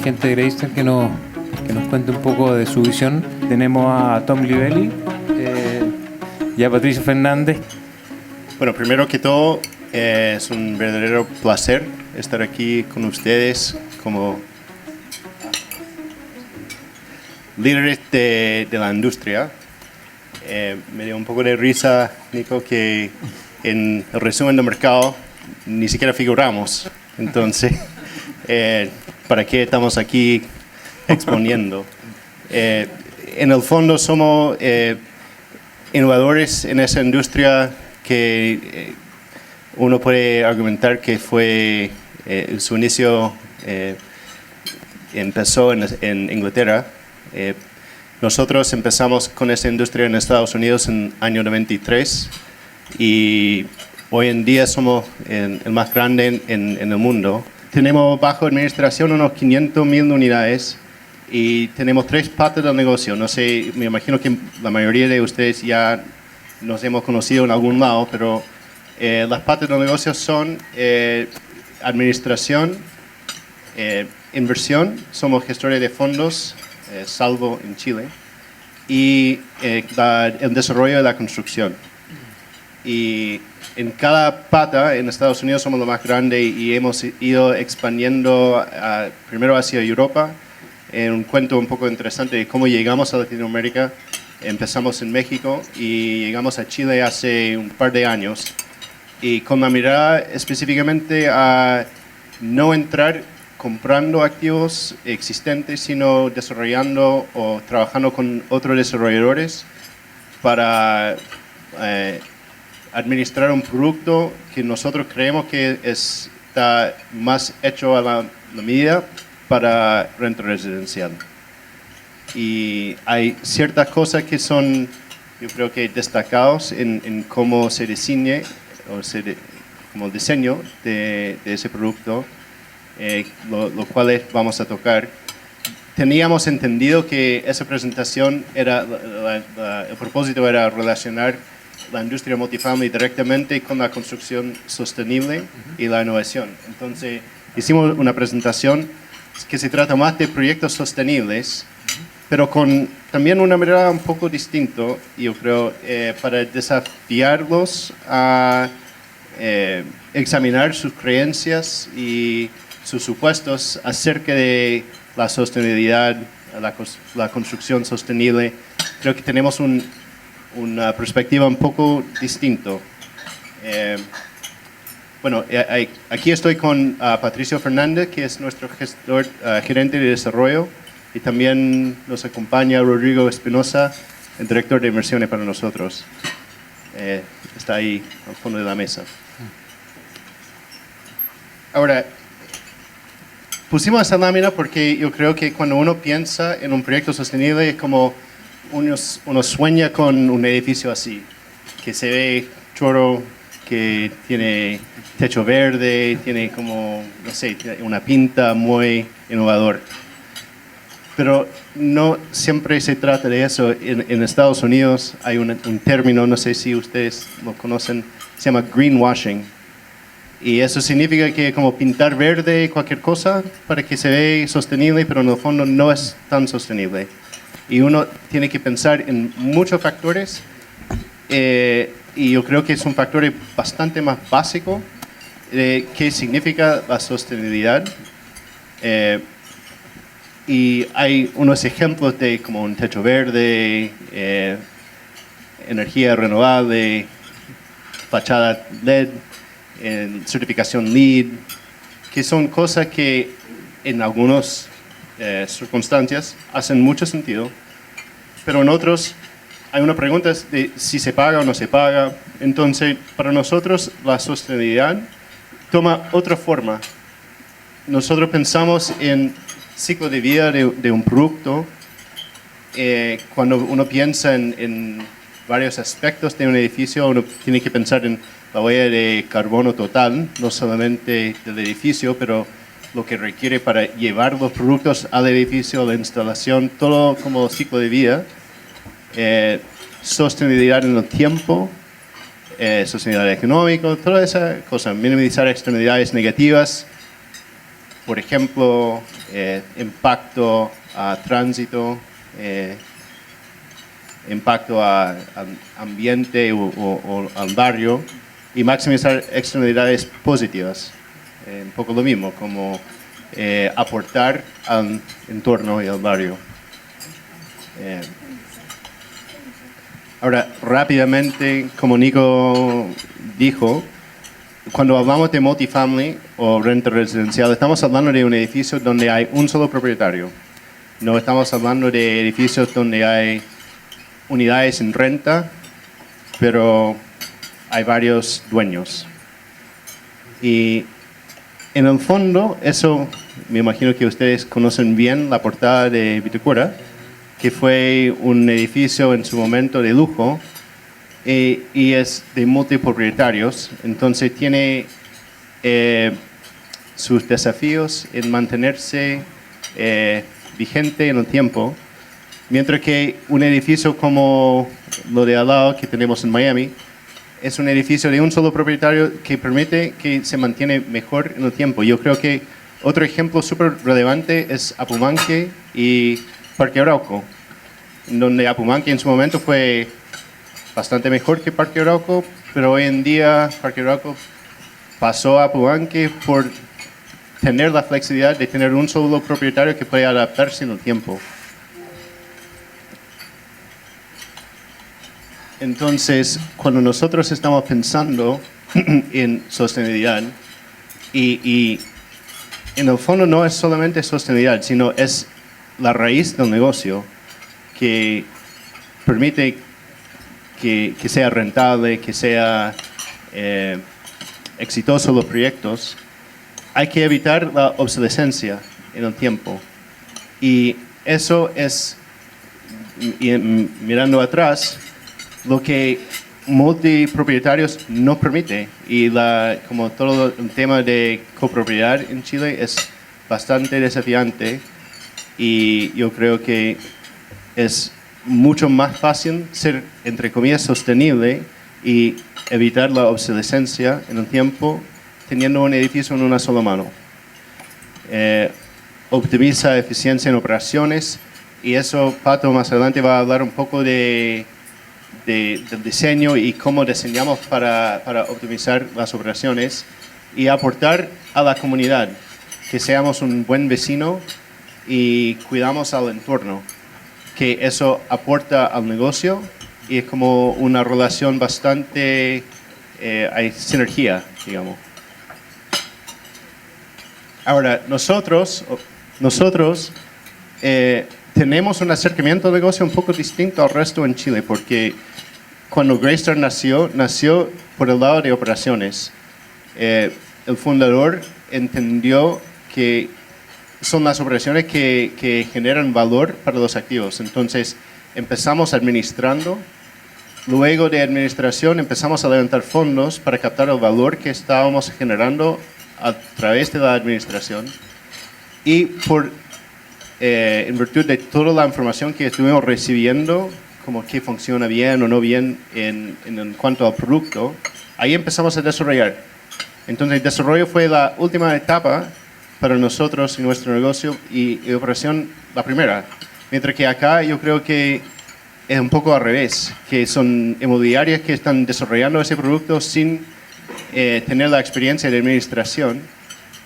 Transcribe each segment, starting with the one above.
gente de Greystar que nos cuente un poco de su visión. Tenemos a Tom Livelli y a Patricio Fernández. Bueno, primero que todo, es un verdadero placer estar aquí con ustedes como líderes de la industria. Me dio un poco de risa, Nico, que en el resumen de mercado ni siquiera figuramos. Entonces, ¿para qué estamos aquí exponiendo? En el fondo somos innovadores en esa industria que uno puede argumentar que fue su inicio empezó en Inglaterra. Nosotros empezamos con esa industria en Estados Unidos en el año 93 y hoy en día somos el más grande en el mundo. Tenemos bajo administración unos 500,000 unidades y tenemos 3 patas del negocio. No sé, me imagino que la mayoría de ustedes ya nos hemos conocido en algún lado, pero las patas del negocio son administración, inversión, somos gestores de fondos, salvo en Chile, y el desarrollo de la construcción. Y en cada pata, en Estados Unidos somos lo más grande y hemos ido expandiendo primero hacia Europa. Un cuento un poco interesante de cómo llegamos a Latinoamérica. Empezamos en México y llegamos a Chile hace un par de años. Y con la mirada específicamente a no entrar comprando activos existentes, sino desarrollando o trabajando con otros desarrolladores para administrar un producto que nosotros creemos que está más hecho a la medida para renta residencial. Y hay ciertas cosas que son, yo creo que destacados en cómo se diseñe o como el diseño de ese producto, lo cual vamos a tocar. Teníamos entendido que esa presentación era, el propósito era relacionar la industria multifamily directamente con la construcción sostenible y la innovación. Entonces, hicimos una presentación que se trata más de proyectos sostenibles, pero con también una mirada un poco distinta, yo creo, para desafiarlos a examinar sus creencias y sus supuestos acerca de la sostenibilidad, la construcción sostenible. Creo que tenemos una perspectiva un poco distinta. Bueno, aquí estoy con Patricio Fernández, que es nuestro gerente de desarrollo, y también nos acompaña Rodrigo Espinosa, el director de inversiones para nosotros. Está ahí al fondo de la mesa. Ahora, pusimos esa lámina porque yo creo que cuando uno piensa en un proyecto sostenible es como uno sueña con un edificio así, que se ve choro, que tiene techo verde, tiene como, no sé, una pinta muy innovador. Pero no siempre se trata de eso. En Estados Unidos hay un término, no sé si ustedes lo conocen, se llama greenwashing. Y eso significa que como pintar verde cualquier cosa para que se vea sostenible, pero en el fondo no es tan sostenible. Y uno tiene que pensar en muchos factores y yo creo que son factores bastante más básicos de qué significa la sostenibilidad. Y hay unos ejemplos de como un techo verde, energía renovable, fachada LED, certificación LEED, que son cosas que en algunas circunstancias hacen mucho sentido, pero en otros hay una pregunta de si se paga o no se paga. Entonces, para nosotros la sostenibilidad toma otra forma. Nosotros pensamos en ciclo de vida de un producto. Cuando uno piensa en varios aspectos de un edificio, uno tiene que pensar en la huella de carbono total, no solamente del edificio, pero lo que requiere para llevar los productos al edificio, la instalación, todo como ciclo de vida. Sostenibilidad en el tiempo, sostenibilidad económica, toda esa cosa, minimizar externalidades negativas. por ejemplo, impacto a tránsito, impacto al ambiente o al barrio, y maximizar externalidades positivas. Un poco lo mismo, como aportar al entorno y al barrio. Ahora, rápidamente, como Nico dijo, cuando hablamos de multifamily o renta residencial, estamos hablando de un edificio donde hay un solo propietario. No estamos hablando de edificios donde hay unidades en renta, pero hay varios dueños. Y en el fondo, eso, me imagino que ustedes conocen bien la portada de Vitacura, que fue un edificio en su momento de lujo, y es de multipropietarios, entonces tiene sus desafíos en mantenerse vigente en el tiempo, mientras que un edificio como lo de al lado que tenemos en Miami es un edificio de un solo propietario que permite que se mantiene mejor en el tiempo. Yo creo que otro ejemplo súper relevante es Apumanque y Parque Arauco, donde Apumanque en su momento fue bastante mejor que Parque Arauco, pero hoy en día Parque Arauco pasó a Apumanque por tener la flexibilidad de tener un solo propietario que puede adaptarse en el tiempo. Entonces, cuando nosotros estamos pensando en sostenibilidad, y en el fondo no es solamente sostenibilidad, sino es la raíz del negocio que permite que sea rentable, que sea exitoso los proyectos, hay que evitar la obsolescencia en el tiempo. Y eso es, mirando atrás, lo que multipropietarios no permite. Y como todo el tema de copropiedad en Chile es bastante desafiante, y yo creo que es mucho más fácil ser, entre comillas, sostenible y evitar la obsolescencia en el tiempo teniendo un edificio en una sola mano. Optimiza eficiencia en operaciones, y eso Pato más adelante va a hablar un poco del diseño y cómo diseñamos para optimizar las operaciones y aportar a la comunidad, que seamos un buen vecino y cuidamos al entorno, que eso aporta al negocio, y es como una relación bastante, hay sinergia, digamos. Ahora, nosotros tenemos un acercamiento al negocio un poco distinto al resto en Chile, porque cuando Greystar nació por el lado de operaciones. El fundador entendió que son las operaciones que generan valor para los activos. Entonces empezamos administrando, luego de administración empezamos a levantar fondos para captar el valor que estábamos generando a través de la administración, y en virtud de toda la información que estuvimos recibiendo, como qué funciona bien o no bien en cuanto al producto, ahí empezamos a desarrollar. Entonces el desarrollo fue la última etapa para nosotros y nuestro negocio, y operación la primera. Mientras que acá yo creo que es un poco al revés, que son inmobiliarias que están desarrollando ese producto sin tener la experiencia de administración,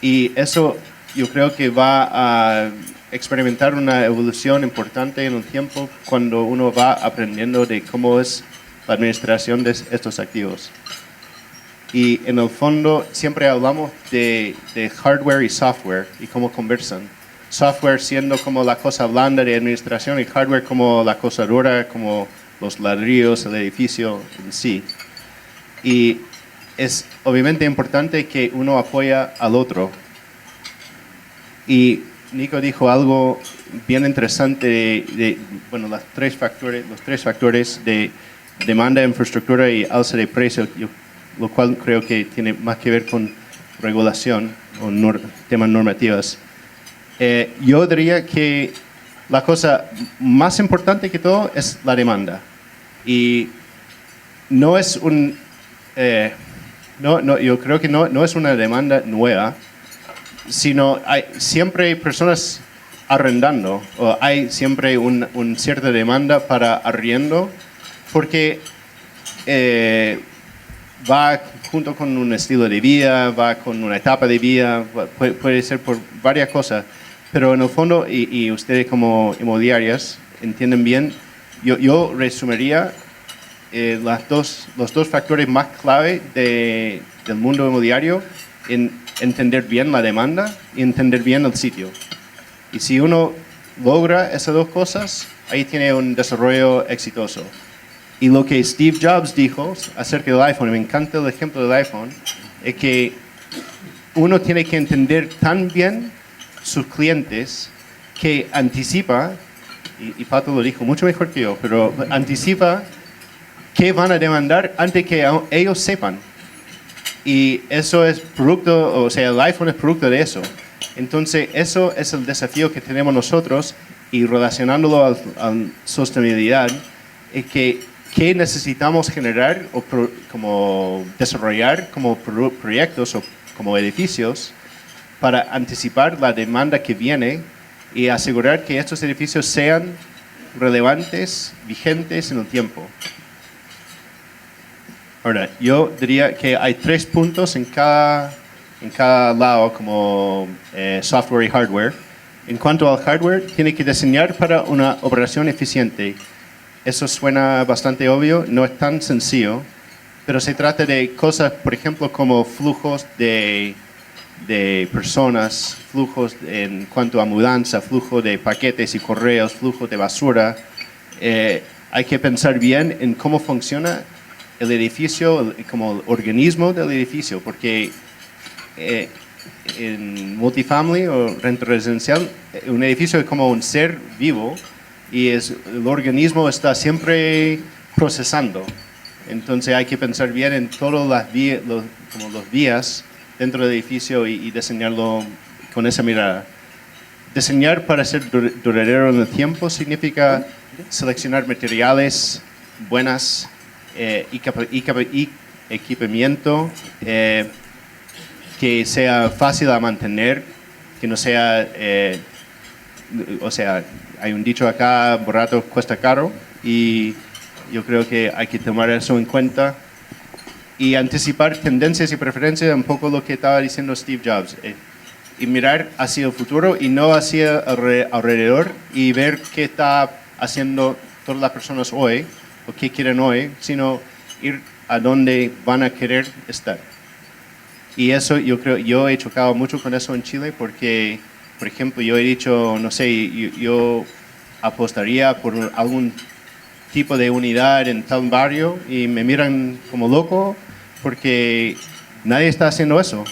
y eso yo creo que va a experimentar una evolución importante en el tiempo cuando uno va aprendiendo de cómo es la administración de estos activos. Y en el fondo siempre hablamos de hardware y software y cómo conversan. Software siendo como la cosa blanda de administración, y hardware como la cosa dura, como los ladrillos, el edificio en sí. Y es obviamente importante que uno apoya al otro. Y Nico dijo algo bien interesante bueno, los tres factores de demanda, infraestructura y alza de precio, lo cual creo que tiene más que ver con regulación o temas normativas. Yo diría que la cosa más importante que todo es la demanda. Y no es yo creo que no es una demanda nueva. sino siempre hay personas arrendando, o hay siempre una cierta demanda para arriendo, porque va junto con un estilo de vida, va con una etapa de vida, puede ser por varias cosas, pero en el fondo, y ustedes como inmobiliarias entienden bien, yo resumiría los dos factores más clave del mundo inmobiliario en entender bien la demanda y entender bien el sitio. Y si uno logra esas dos cosas, ahí tiene un desarrollo exitoso. Y lo que Steve Jobs dijo acerca del iPhone, y me encanta el ejemplo del iPhone, es que uno tiene que entender tan bien sus clientes que anticipa, y Pato lo dijo mucho mejor que yo, pero anticipa qué van a demandar antes que ellos sepan. Y eso es producto, o sea, el iPhone es producto de eso. Entonces, eso es el desafío que tenemos nosotros, y relacionándolo a sostenibilidad, es que qué necesitamos generar o como desarrollar como proyectos o como edificios para anticipar la demanda que viene y asegurar que estos edificios sean relevantes, vigentes en el tiempo. Ahora, yo diría que hay 3 puntos en cada lado, como software y hardware. En cuanto al hardware, tiene que diseñar para una operación eficiente. Eso suena bastante obvio, no es tan sencillo, pero se trata de cosas, por ejemplo, como flujos de personas, flujos en cuanto a mudanza, flujo de paquetes y correos, flujo de basura. Hay que pensar bien en cómo funciona el edificio, como el organismo del edificio, porque en multifamily o renta residencial, un edificio es como un ser vivo y el organismo está siempre procesando. Entonces hay que pensar bien en todas las vías, los vías dentro del edificio y diseñarlo con esa mirada. Diseñar para ser duradero en el tiempo significa seleccionar materiales buenas, equipamiento que sea fácil de mantener, que no sea, o sea, hay un dicho acá, barato cuesta caro, y yo creo que hay que tomar eso en cuenta y anticipar tendencias y preferencias, un poco lo que estaba diciendo Steve Jobs, y mirar hacia el futuro y no hacia alrededor, y ver qué está haciendo todas las personas hoy o qué quieren hoy, sino ir a donde van a querer estar. Y eso yo he chocado mucho con eso en Chile, porque, por ejemplo, yo he dicho, no sé, yo apostaría por algún tipo de unidad en tal barrio y me miran como loco porque nadie está haciendo eso.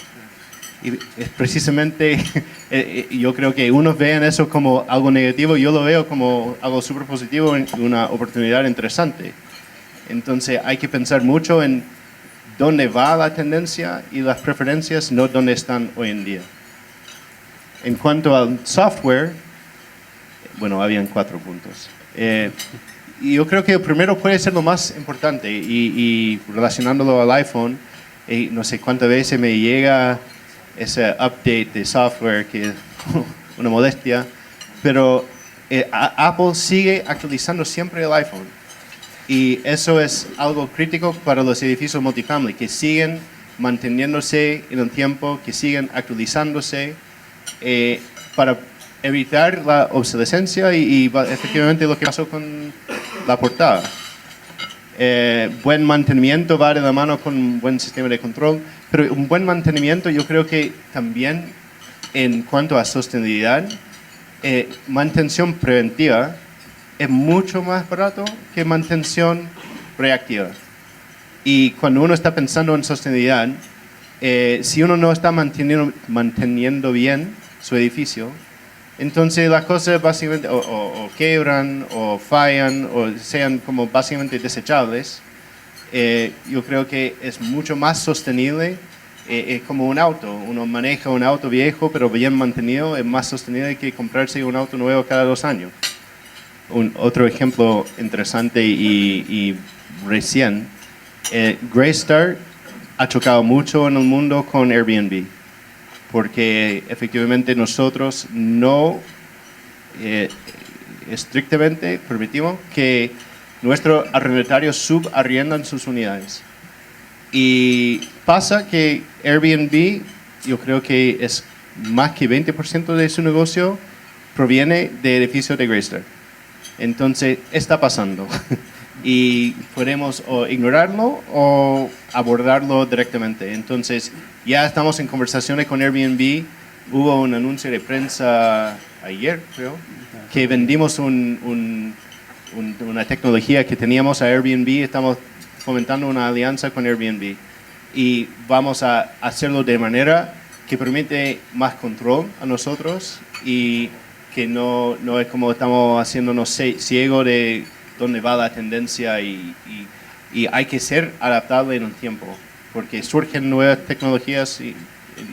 Y es precisamente, yo creo que unos vean eso como algo negativo, yo lo veo como algo súper positivo y una oportunidad interesante. Entonces hay que pensar mucho en dónde va la tendencia y las preferencias, no dónde están hoy en día. En cuanto al software, bueno, habían 4 puntos. Y yo creo que el primero puede ser lo más importante, y relacionándolo al iPhone, no sé cuántas veces me llega ese update de software, que es una molestia, pero Apple sigue actualizando siempre el iPhone. Y eso es algo crítico para los edificios multifamily, que siguen manteniéndose en el tiempo, que siguen actualizándose para evitar la obsolescencia y efectivamente lo que pasó con la portada. Buen mantenimiento va de la mano con un buen sistema de control, pero un buen mantenimiento yo creo que también en cuanto a sostenibilidad, mantención preventiva es mucho más barato que mantención reactiva. Y cuando uno está pensando en sostenibilidad, si uno no está manteniendo bien su edificio, entonces las cosas básicamente o quebran o fallan o sean como básicamente desechables. Yo creo que es mucho más sostenible, es como un auto. Uno maneja un auto viejo pero bien mantenido, es más sostenible que comprarse un auto nuevo cada 2 años. Otro ejemplo interesante y recién, Greystar ha chocado mucho en el mundo con Airbnb, porque efectivamente nosotros no estrictamente permitimos que nuestros arrendatarios subarriendan sus unidades. Y pasa que Airbnb, yo creo que es más que 20% de su negocio proviene de edificios de Greystar. Entonces, está pasando. Y podemos o ignorarlo o abordarlo directamente. Entonces, ya estamos en conversaciones con Airbnb. Hubo un anuncio de prensa ayer, creo, que vendimos una tecnología que teníamos a Airbnb. Estamos fomentando una alianza con Airbnb y vamos a hacerlo de manera que permite más control a nosotros y que no es como estamos haciéndonos ciego de dónde va la tendencia y hay que ser adaptable en un tiempo porque surgen nuevas tecnologías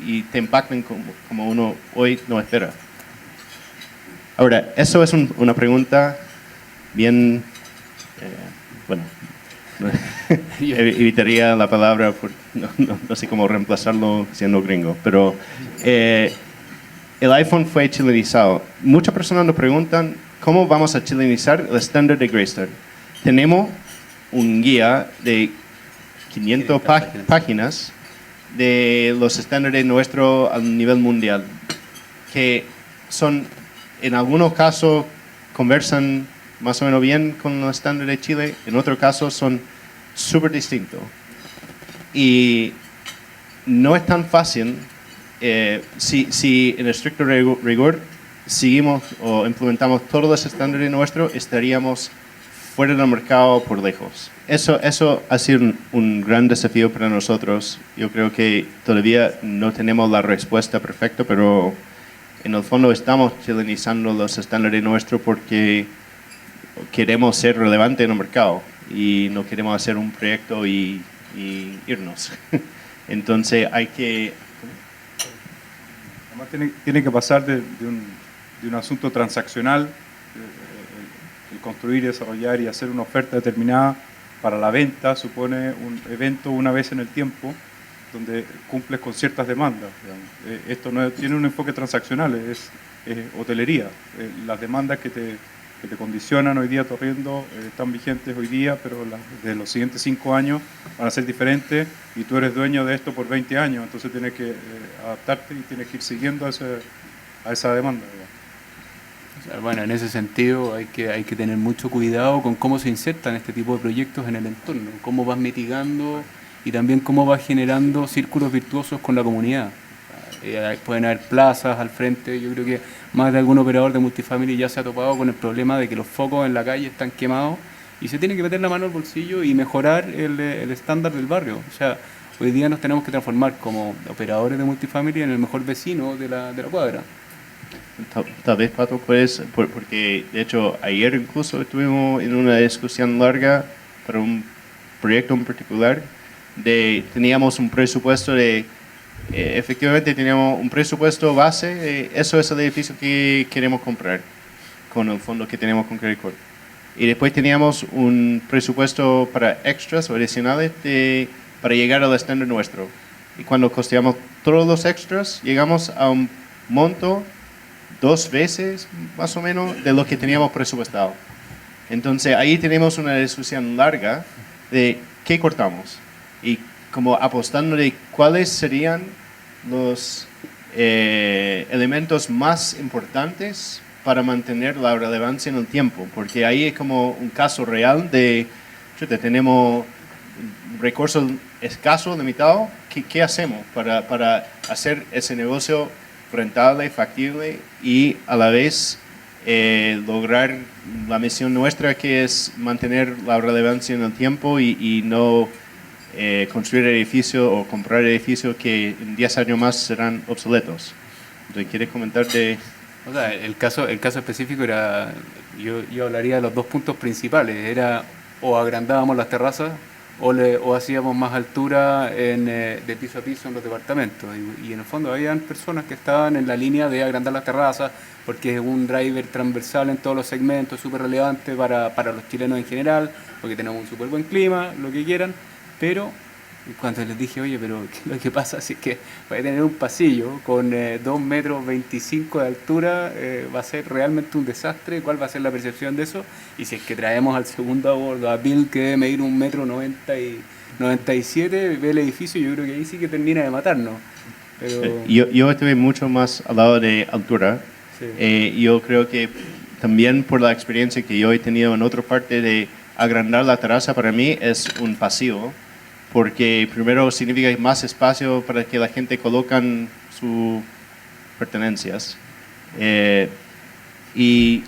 y te impactan como uno hoy no espera. Ahora, eso es una pregunta bien, bueno, evitaría la palabra, no sé cómo reemplazarlo siendo gringo, pero el iPhone fue chilenizado. Muchas personas nos preguntan cómo vamos a chilenizar el estándar de Greystar. Tenemos un guía de 500 páginas de los estándares nuestros a nivel mundial, que son, en algunos casos, conversan más o menos bien con los estándares de Chile, en otros casos son súper distintos. Y no es tan fácil, si en estricto rigor seguimos o implementamos todos los estándares nuestros, estaríamos fuera del mercado por lejos. Eso ha sido un gran desafío para nosotros. Yo creo que todavía no tenemos la respuesta perfecta, pero en el fondo estamos chilenizando los estándares nuestros porque queremos ser relevantes en el mercado y no queremos hacer un proyecto y irnos. Entonces hay que... Además tiene que pasar de un asunto transaccional, el construir, desarrollar y hacer una oferta determinada para la venta supone un evento una vez en el tiempo donde cumples con ciertas demandas. Esto no tiene un enfoque transaccional, es hotelería. Las demandas que te condicionan hoy día tu arriendo están vigentes hoy día, pero de los siguientes 5 años van a ser diferentes y tú eres dueño de esto por 20 años, entonces tienes que adaptarte y tienes que ir siguiendo a esa demanda. Bueno, en ese sentido hay que tener mucho cuidado con cómo se insertan este tipo de proyectos en el entorno, cómo vas mitigando y también cómo vas generando círculos virtuosos con la comunidad. Pueden haber plazas al frente. Yo creo que más de algún operador de multifamily ya se ha topado con el problema de que los focos en la calle están quemados y se tiene que meter la mano al bolsillo y mejorar el estándar del barrio. O sea, hoy día nos tenemos que transformar como operadores de multifamily en el mejor vecino de la cuadra. Tal vez, Pato, pues, porque de hecho ayer incluso estuvimos en una discusión larga para un proyecto en particular. Teníamos un presupuesto efectivamente teníamos un presupuesto base, eso es el edificio que queremos comprar con el fondo que tenemos con Credit Corp. Y después teníamos un presupuesto para extras o adicionales para llegar al estándar nuestro. Y cuando costeamos todos los extras, llegamos a un monto 2 veces más o menos de lo que teníamos presupuestado. Entonces ahí tenemos una discusión larga de qué cortamos y como apostando de cuáles serían los elementos más importantes para mantener la relevancia en el tiempo, porque ahí es como un caso real de, tenemos recursos escasos, limitados, ¿qué hacemos para hacer ese negocio rentable, factible y a la vez lograr la misión nuestra que es mantener la relevancia en el tiempo y no construir edificios o comprar edificios que en 10 años más serán obsoletos. Entonces, ¿quieres comentar de...? O sea, el caso específico era, yo hablaría de los 2 puntos principales, era o agrandábamos las terrazas o hacíamos más altura de piso a piso en los departamentos y en el fondo habían personas que estaban en la línea de agrandar las terrazas porque es un driver transversal en todos los segmentos, súper relevante para los chilenos en general, porque tenemos un súper buen clima, lo que quieran, pero cuando les dije, oye, pero ¿qué es lo que pasa? Si es que va a tener un pasillo con 2 metros 25 de altura, va a ser realmente un desastre. ¿Cuál va a ser la percepción de eso? Y si es que traemos al segundo a bordo a Bill, que debe medir 1,97 m, ve el edificio, yo creo que ahí sí que termina de matarnos. Pero... Yo estuve mucho más al lado de altura. Sí. Yo creo que también por la experiencia que yo he tenido en otra parte de agrandar la terraza, para mí es un pasillo, porque primero significa más espacio para que la gente colocan sus pertenencias. Y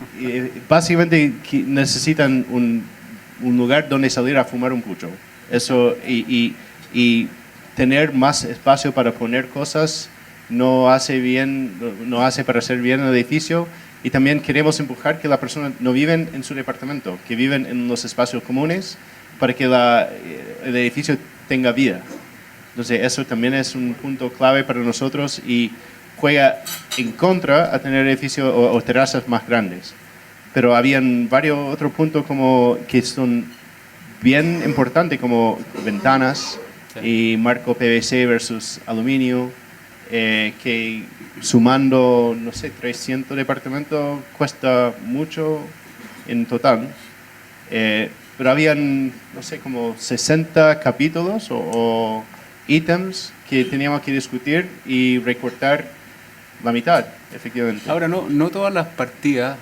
básicamente necesitan un lugar donde salir a fumar un pucho. Eso, y tener más espacio para poner cosas no hace parecer bien el edificio. Y también queremos empujar que las personas no viven en su departamento, que viven en los espacios comunes para que el edificio tenga vida. Entonces eso también es un punto clave para nosotros y juega en contra a tener edificios o terrazas más grandes. Pero habían varios otros puntos como que son bien importantes, como ventanas y marco PVC versus aluminio, que sumando, no sé, 300 departamentos cuesta mucho en total. Pero habían, no sé, como 60 capítulos o ítems que teníamos que discutir y recortar la mitad, efectivamente. Ahora, no todas las partidas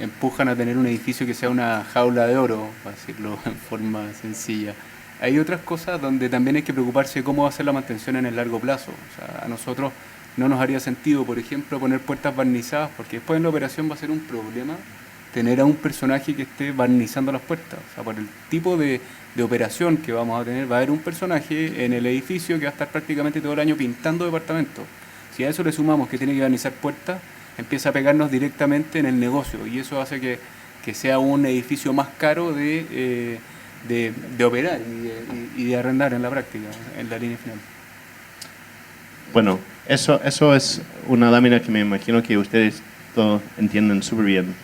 empujan a tener un edificio que sea una jaula de oro, para decirlo en forma sencilla. Hay otras cosas donde también hay que preocuparse de cómo va a ser la mantención en el largo plazo. O sea, a nosotros no nos haría sentido, por ejemplo, poner puertas barnizadas, porque después en la operación va a ser un problema tener a un personaje que esté barnizando las puertas. O sea, por el tipo de operación que vamos a tener, va a haber un personaje en el edificio que va a estar prácticamente todo el año pintando departamentos. Si a eso le sumamos que tiene que barnizar puertas, empieza a pegarnos directamente en el negocio, y eso hace que sea un edificio más caro de operar y de arrendar en la práctica, en la línea final. Bueno, eso es una lámina que me imagino que ustedes todos entienden súper bien.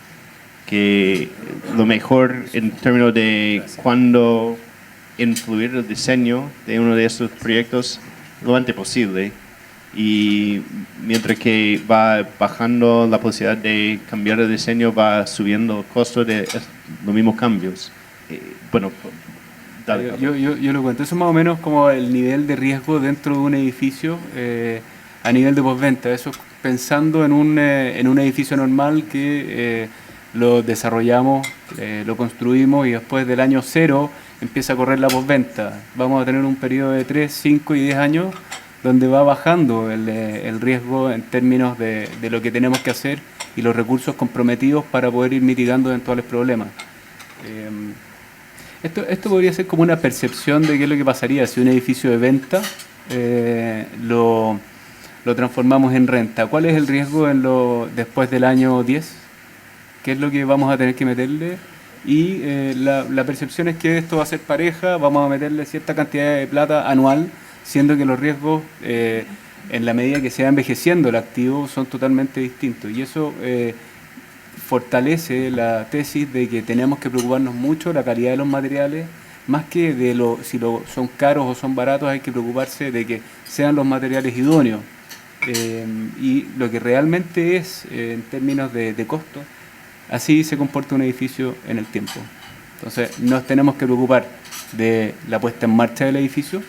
Que lo mejor en términos de cuándo influir el diseño de uno de estos proyectos lo antes posible. Y mientras que va bajando la posibilidad de cambiar el diseño, va subiendo el costo de los mismos cambios. Bueno, dale. Yo lo cuento. Eso es más o menos como el nivel de riesgo dentro de un edificio a nivel de postventa. Eso pensando en un edificio normal que lo desarrollamos, lo construimos y después del año 0 empieza a correr la postventa. Vamos a tener un periodo de 3, 5 y 10 años donde va bajando el riesgo en términos de lo que tenemos que hacer y los recursos comprometidos para poder ir mitigando eventuales problemas. Esto podría ser como una percepción de qué es lo que pasaría si un edificio de venta lo transformamos en renta. ¿Cuál es el riesgo después del año 10? ¿Qué es lo que vamos a tener que meterle? Y la percepción es que esto va a ser pareja, vamos a meterle cierta cantidad de plata anual, siendo que los riesgos, en la medida que se va envejeciendo el activo, son totalmente distintos. Y eso fortalece la tesis de que tenemos que preocuparnos mucho de la calidad de los materiales, más que de si son caros o son baratos, hay que preocuparse de que sean los materiales idóneos. Y lo que realmente es, en términos de costo, así se comporta un edificio en el tiempo. Entonces, nos tenemos que preocupar de la puesta en marcha del edificio.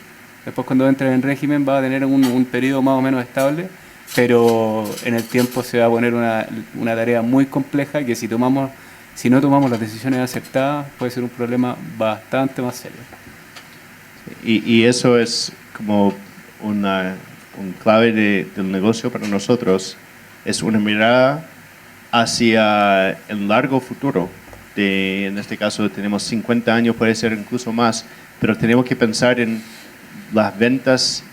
Después, cuando entre en régimen, va a tener un periodo más o menos estable, pero en el tiempo se va a poner una tarea muy compleja que si no tomamos las decisiones aceptadas, puede ser un problema bastante más serio. Y eso es como un clave del negocio para nosotros, es una mirada hacia el largo futuro. En este caso tenemos 50 años, puede ser incluso más, pero tenemos que pensar en las ventas,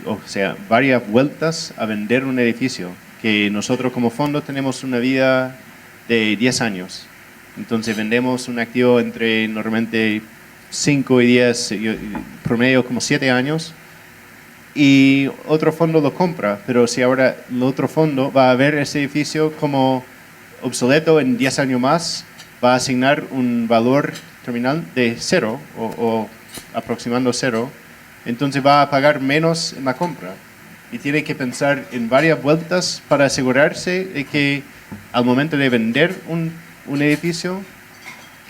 o sea, varias vueltas a vender un edificio, que nosotros como fondo tenemos una vida de 10 años. Entonces vendemos un activo entre normalmente 5 y 10, promedio como 7 años, y otro fondo lo compra, pero si ahora el otro fondo va a ver ese edificio como obsoleto en 10 años más, va a asignar un valor terminal de 0 o aproximando cero, entonces va a pagar menos en la compra. Y tiene que pensar en varias vueltas para asegurarse de que al momento de vender un edificio,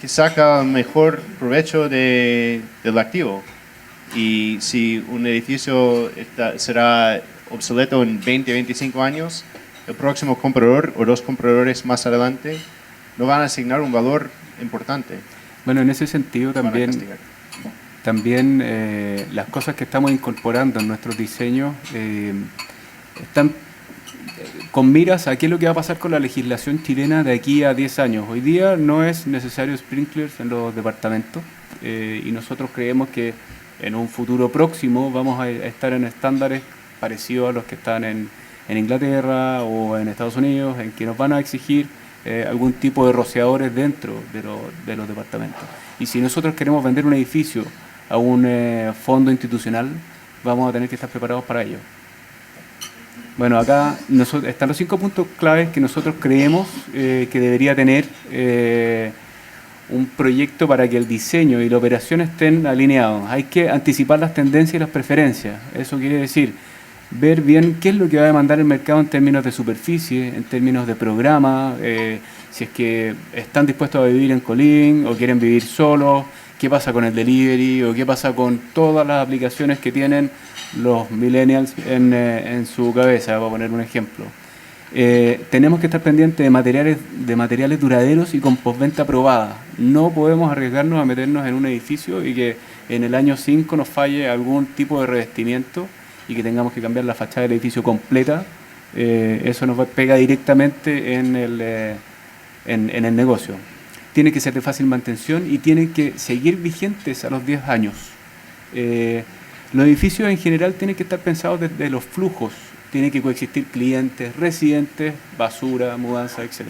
que saca mejor provecho del activo. Y si un edificio será obsoleto en 20, 25 años, el próximo comprador o dos compradores más adelante no van a asignar un valor importante. Bueno, en ese sentido Van a también, castigar. las cosas que estamos incorporando en nuestros diseños están con miras a qué es lo que va a pasar con la legislación chilena de aquí a 10 años. Hoy día no es necesario sprinklers en los departamentos y nosotros creemos que en un futuro próximo vamos a estar en estándares parecidos a los que están en Inglaterra o en Estados Unidos, en que nos van a exigir algún tipo de rociadores dentro de los departamentos. Y si nosotros queremos vender un edificio a un fondo institucional, vamos a tener que estar preparados para ello. Bueno, acá están los 5 puntos claves que nosotros creemos que debería tener un proyecto para que el diseño y la operación estén alineados. Hay que anticipar las tendencias y las preferencias. Eso quiere decir ver bien qué es lo que va a demandar el mercado en términos de superficie, en términos de programa, si es que están dispuestos a vivir en coliving o quieren vivir solos, qué pasa con el delivery o qué pasa con todas las aplicaciones que tienen los millennials en su cabeza, para poner un ejemplo. Tenemos que estar pendientes de materiales duraderos y con postventa aprobada. No podemos arriesgarnos a meternos en un edificio y que en el año 5 nos falle algún tipo de revestimiento y que tengamos que cambiar la fachada del edificio completa. Eso nos pega directamente en el negocio. Tienen que ser de fácil mantención y tienen que seguir vigentes a los 10 años. Los edificios en general tienen que estar pensados desde los flujos. Tienen que coexistir clientes, residentes, basura, mudanza, etc.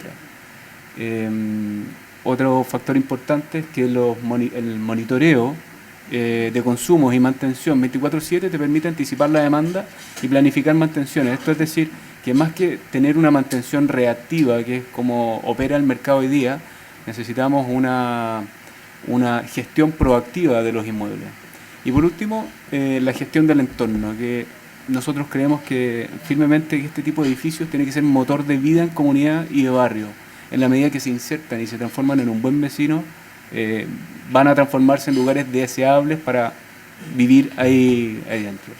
Otro factor importante es que el monitoreo de consumos y mantención 24/7 te permite anticipar la demanda y planificar mantenciones. Esto es decir, que más que tener una mantención reactiva, que es como opera el mercado hoy día, necesitamos una gestión proactiva de los inmuebles. Y por último, la gestión del entorno, que nosotros creemos firmemente que este tipo de edificios tiene que ser motor de vida en comunidad y de barrio. En la medida que se insertan y se transforman en un buen vecino, van a transformarse en lugares deseables para vivir ahí dentro.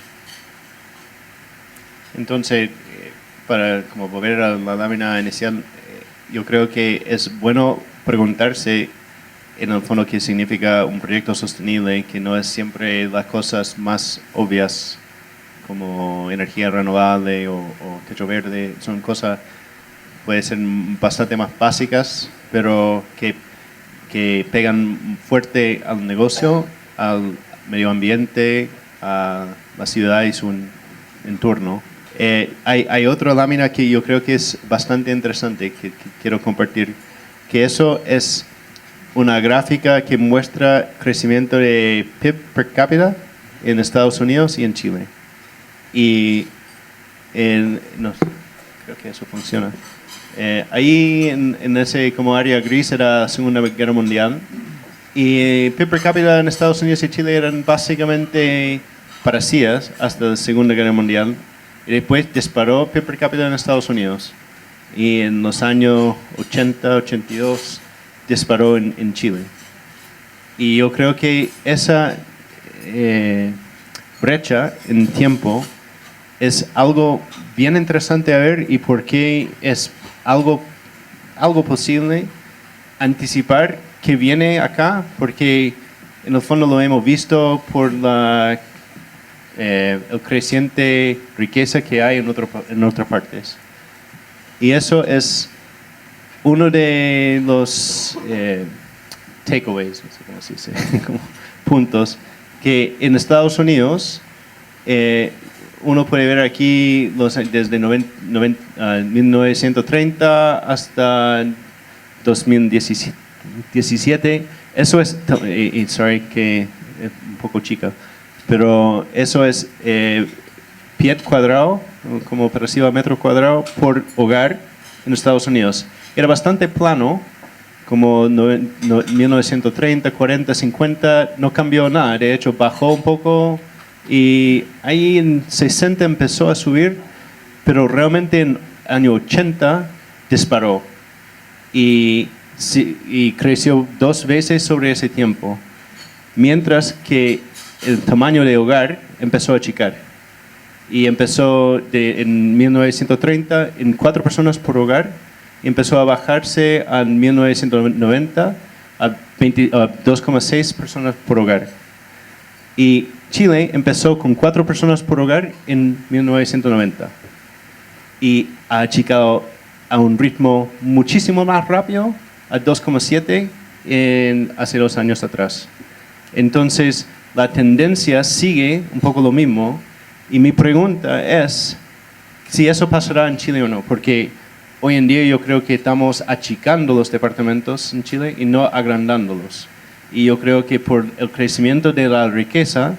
Entonces, para como volver a la lámina inicial, yo creo que es bueno preguntarse en el fondo qué significa un proyecto sostenible, que no es siempre las cosas más obvias como energía renovable o techo verde. Son cosas, pueden ser bastante más básicas, pero que pegan fuerte al negocio, al medio ambiente, a la ciudad y su entorno. Hay otra lámina que yo creo que es bastante interesante que quiero compartir, que eso es una gráfica que muestra crecimiento de PIB per cápita en Estados Unidos y en Chile. Y no, creo que eso funciona. Ahí en ese como área gris era la Segunda Guerra Mundial y PIB per cápita en Estados Unidos y Chile eran básicamente parecidas hasta la Segunda Guerra Mundial y después disparó PIB per cápita en Estados Unidos y en los años 80, 82 disparó en Chile. Y yo creo que esa brecha en tiempo es algo bien interesante a ver y por qué es algo posible anticipar que viene acá, porque en el fondo lo hemos visto por el creciente riqueza que hay en otras partes. Y eso es uno de los takeaways, no sé cómo se dice, como puntos, que en Estados Unidos uno puede ver aquí desde 1930 hasta 2017. Eso es, sorry que es un poco chica, pero eso es pie cuadrado, como parecido a metro cuadrado por hogar en Estados Unidos. Era bastante plano como 1930, 40, 50, no cambió nada. De hecho, bajó un poco y ahí en 60 empezó a subir, pero realmente en año 80 disparó y creció 2 veces sobre ese tiempo, mientras que el tamaño de hogar empezó a achicar. Y empezó en 1930 en 4 personas por hogar, y empezó a bajarse en 1990 a 2,6 personas por hogar. Y Chile empezó con 4 personas por hogar en 1990 y ha achicado a un ritmo muchísimo más rápido, a 2,7 hace 2 años atrás. Entonces, la tendencia sigue un poco lo mismo. Y mi pregunta es si eso pasará en Chile o no, porque hoy en día yo creo que estamos achicando los departamentos en Chile y no agrandándolos. Y yo creo que por el crecimiento de la riqueza,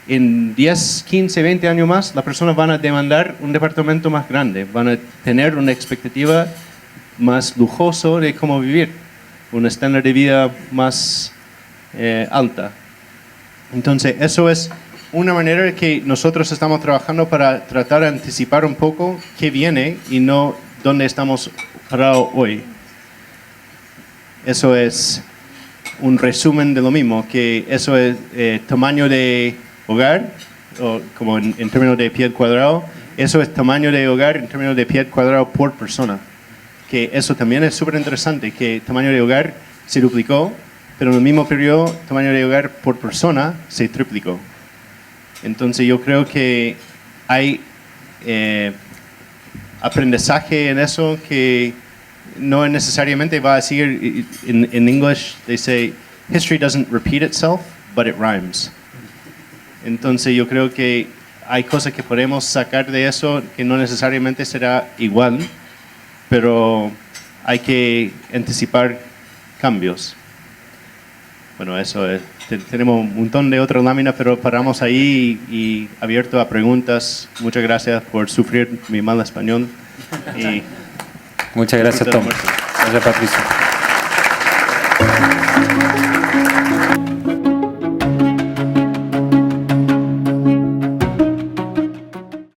en 10, 15, 20 años más, las personas van a demandar un departamento más grande, van a tener una expectativa más lujoso de cómo vivir, un estándar de vida más alta. Entonces, eso es una manera de que nosotros estamos trabajando para tratar de anticipar un poco qué viene y no dónde estamos parados hoy. Eso es un resumen de lo mismo, que eso es tamaño de hogar, o como en términos de pie cuadrado, eso es tamaño de hogar en términos de pie cuadrado por persona. Que eso también es súper interesante, que tamaño de hogar se duplicó, pero en el mismo periodo, tamaño de hogar por persona se triplicó. Entonces yo creo que hay aprendizaje en eso que no necesariamente va a seguir. In English they say history doesn't repeat itself, but it rhymes. Entonces yo creo que hay cosas que podemos sacar de eso que no necesariamente será igual, pero hay que anticipar cambios. Bueno, eso es. Tenemos un montón de otras láminas, pero paramos ahí y abierto a preguntas. Muchas gracias por sufrir mi mal español. Y muchas gracias, Tom. Gracias, Patricio.